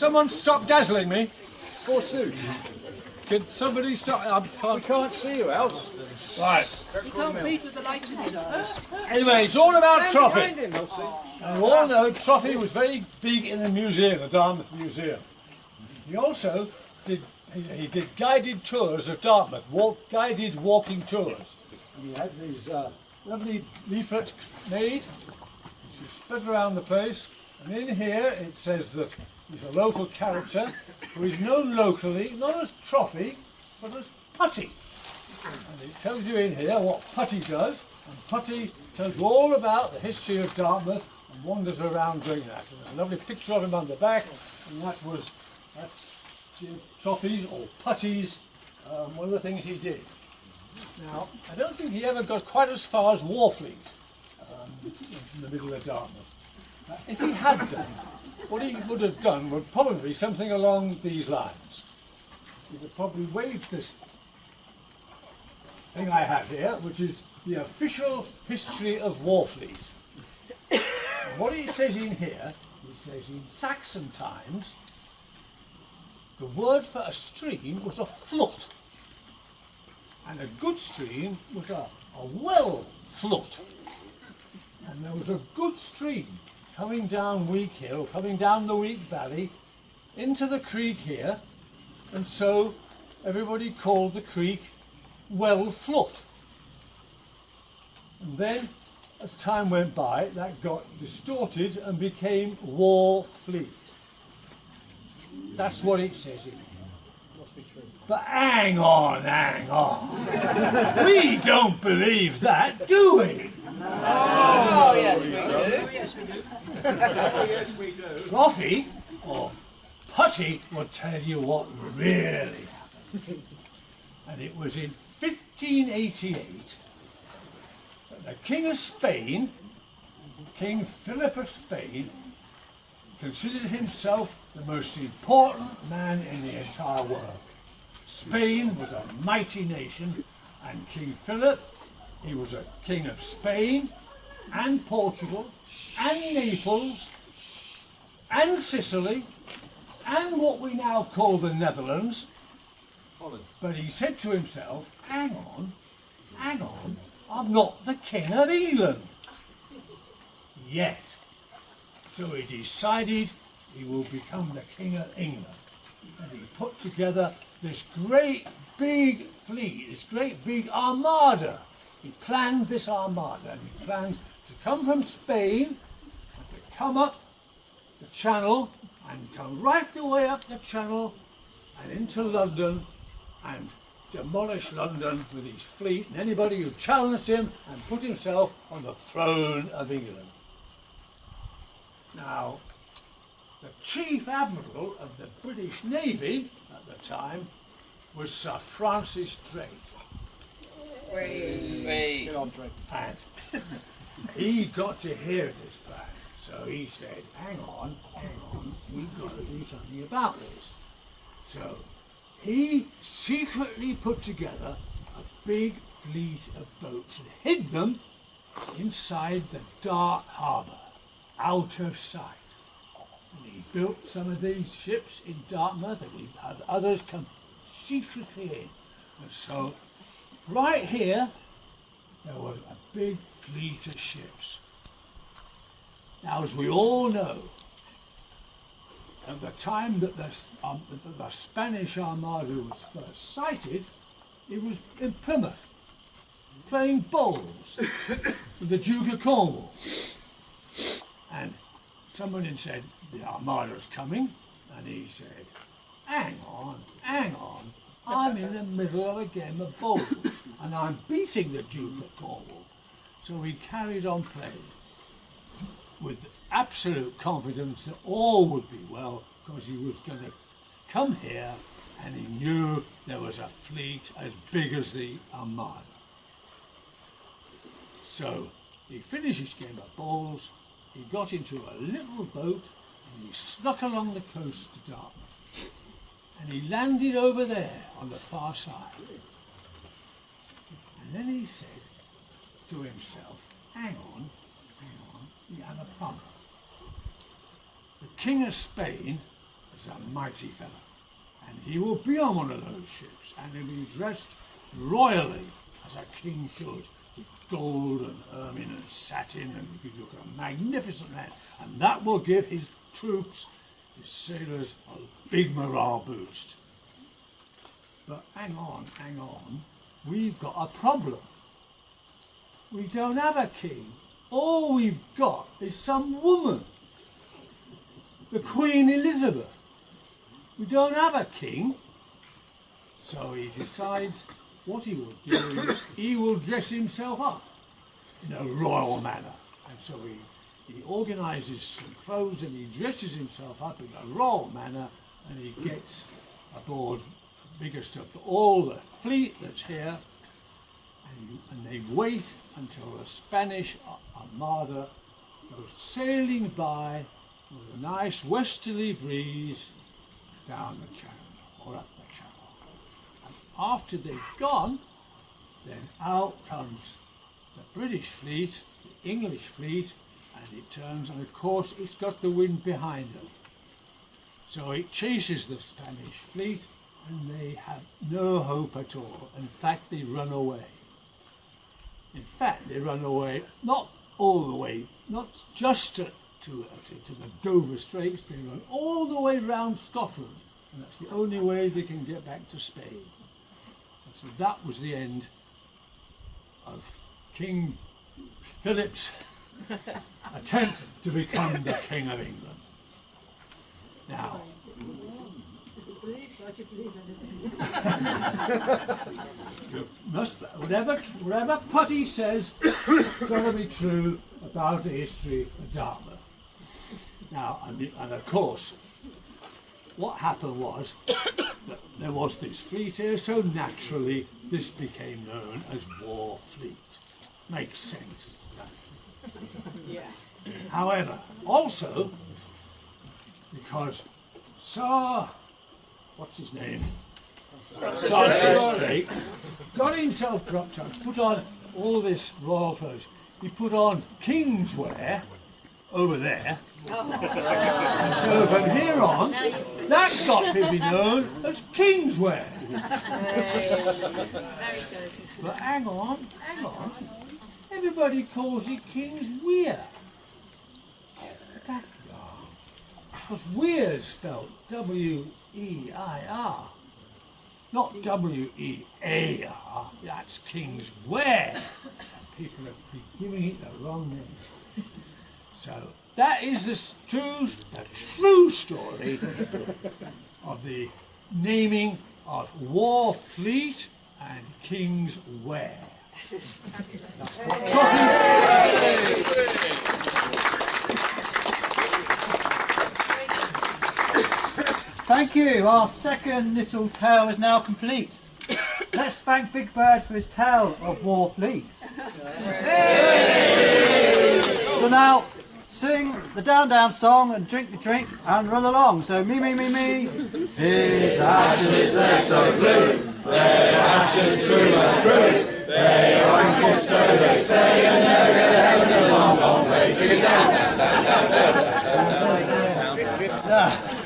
someone stop dazzling me? Forsooth. Can somebody stop? We can't see you else. Right. You can't read with the light in his eyes. Anyway, it's all about Troughie. And you all know Troughie was very big in the museum, the Dartmouth Museum. He also did guided tours of Dartmouth, guided walking tours. And he had these lovely leaflets made, which is spread around the place. And in here it says that he's a local character who is known locally, not as Troughie, but as Putty. And it tells you in here what Putty does, and Putty tells you all about the history of Dartmouth and wanders around doing that. And there's a lovely picture of him on the back, and that's Troughie's or Putty's, one of the things he did. Now, I don't think he ever got quite as far as Warfleet in the middle of Dartmouth. If he had done, what he would have done would probably be something along these lines. He would have probably waved this thing I have here, which is the official history of Warfleet. And what he says in here, he says in Saxon times, the word for a stream was a flood, and a good stream was a well flood. And there was a good stream coming down Week Hill, coming down the Week Valley, into the creek here, and so everybody called the creek Well Flood. And then, as time went by, that got distorted and became War Fleet. That's what it says in here. Must be true. But hang on. We don't believe that, do we? Oh, yes, we do. Yes, we do. Yes, we do. Troughie, or Putty, will tell you what really happened. And it was in 1588 that the King of Spain, King Philip of Spain, considered himself the most important man in the entire world. Spain was a mighty nation, and King Philip, he was a king of Spain and Portugal and Naples and Sicily and what we now call the Netherlands. Holland. But he said to himself, hang on, I'm not the King of England yet. So he decided he will become the King of England. And he put together this great big fleet, this great big armada. He planned this armada, and he planned to come from Spain and to come up the channel and come right the way up the channel and into London and demolish London with his fleet and anybody who challenged him and put himself on the throne of England. Now, the Chief Admiral of the British Navy at the time was Sir Francis Drake. Get on, Drake. And he got to hear this back. So he said, hang on, we've got to do something about this. So he secretly put together a big fleet of boats and hid them inside the dark harbour, out of sight. And he built some of these ships in Dartmouth, and he had others come secretly in. And so, right here, there was a big fleet of ships. Now, as we all know, at the time that the Spanish Armada was first sighted, it was in Plymouth, playing bowls with the Duke of Cornwall. And someone had said, the Armada's coming, and he said, hang on, I'm in the middle of a game of bowls, and I'm beating the Duke of Cornwall. So he carried on playing with absolute confidence that all would be well, because he was going to come here, and he knew there was a fleet as big as the Armada. So he finished his game of bowls, he got into a little boat, and he snuck along the coast to Dartmouth. And he landed over there on the far side. And then he said to himself, hang on, he had a problem. The King of Spain was a mighty fella. And he will be on one of those ships, and he'll be dressed royally, as a king should, with gold and ermine and satin, and he'll look a magnificent man. And that will give his troops, his sailors, a big morale boost. But hang on, we've got a problem. We don't have a king. All we've got is some woman, the Queen Elizabeth. We don't have a king. So he decides what he will do is he will dress himself up in a royal manner. And so he organises some clothes and he dresses himself up in a royal manner, and he gets aboard the biggest of all the fleet that's here, and they wait until the Spanish Armada goes sailing by with a nice westerly breeze down the channel or up the channel. And after they've gone, then out comes the British fleet, the English fleet, and it turns, and of course it's got the wind behind it. So it chases the Spanish fleet, and they have no hope at all. In fact, they run away. In fact, they run away, not all the way, not just to the Dover Straits, they run all the way round Scotland, and that's the only way they can get back to Spain. And so that was the end of King Philip's attempt to become the King of England. Now, you must, whatever Putty says, it's got to be true about the history of Dartmouth. Now, and of course, what happened was that there was this fleet here, so naturally this became known as War Fleet. Makes sense. Yeah. However, also, because Sir, what's his name? Francis Drake got himself dropped out, put on all this royal clothes. He put on king's wear over there. And so from here on, that got to be known as king's wear. But hang on. Everybody calls it king's wear. That's wrong. Because weir is spelled W-E-I-R. Not W-E-A-R. That's king's wear. People are giving it the wrong name. So that is the true story of the naming of War Fleet and King's Wear. That's what Thank you. Our second little tale is now complete. Let's thank Big Bird for his tale of War Fleet. So now, sing the Down Down song and drink the drink and run along. So me. His ashes are so blue, their ashes through and through. They are ashes, so they say, and never get to heaven a long, long way. Drink it down.